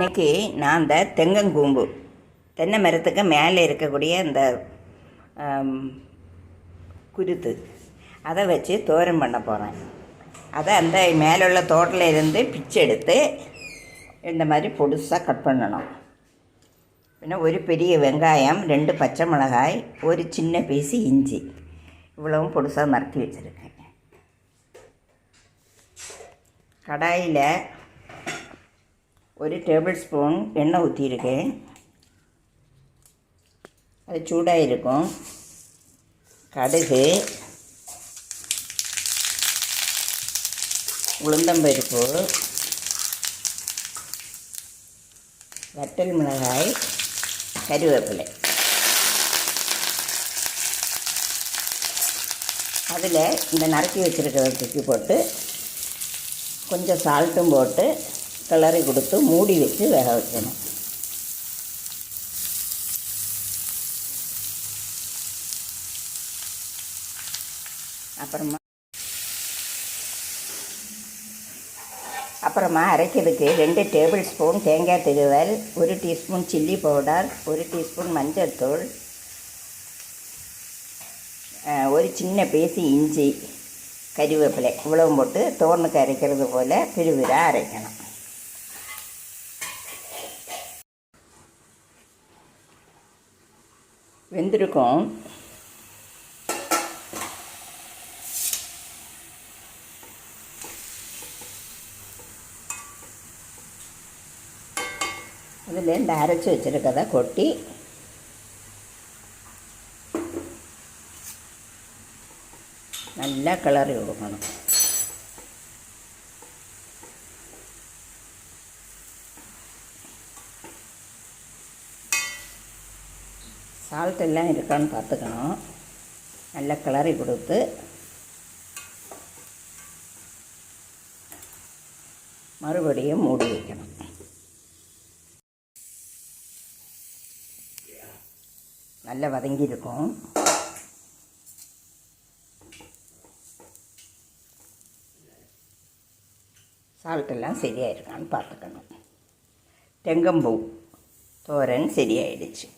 இன்றைக்கி நான் அந்த தெங்கங்கூம்பு தென்னை மரத்துக்கு மேலே இருக்கக்கூடிய அந்த குருத்து அதை வச்சு தோரம் பண்ண போகிறேன். அதை அந்த மேலே உள்ள தோட்டில் இருந்து பிச்சு எடுத்து இந்த மாதிரி பொடுசாக கட் பண்ணணும். பின்ன ஒரு பெரிய வெங்காயம், 2 பச்சை மிளகாய், ஒரு சின்ன பீஸு இஞ்சி, இவ்வளவும் பொடுசாக நறுக்கி வச்சுருக்கேன். கடாயில் 1 டேபிள் ஸ்பூன் எண்ணெய் ஊற்றியிருக்கேன். அது சூடாக இருக்கும். கடுகு, உளுந்தம்பருப்பு, வத்தல் மிளகாய், கருவேப்பிலை. அதில் இந்த நறுக்கி வச்சுருக்கிறத தூக்கி போட்டு கொஞ்சம் சால்ட்டும் போட்டு கிளறி கொடுத்து மூடி வச்சு வேக வைக்கணும். அப்புறமா அரைக்கிறதுக்கு 2 டேபிள் ஸ்பூன் தேங்காய் திருவல், 1 டீஸ்பூன் சில்லி பவுடர், 1 டீஸ்பூன் மஞ்சள் தூள், ஒரு சின்ன பீஸு இஞ்சி, கறிவேப்பிலை, இவ்வளவும் போட்டு தோரனுக்கு அரைக்கிறது போல் பிரிவிராக அரைக்கணும். வெந்திருக்கும். அதில் இந்த அரைச்சி வச்சுருக்கதை கொட்டி நல்லா கிளறி கொடுக்கணும். சால்ட் எல்லாம் இருக்கான்னு பார்த்துக்கணும். நல்லா கிளறி கொடுத்து மறுபடியும் மூடி வைக்கணும். நல்லா வதங்கியிருக்கும். சால்ட்டெல்லாம் சரியாக இருக்கான்னு பார்த்துக்கணும். தெங்கம்பூ தோரன் சரியாயிடுச்சு.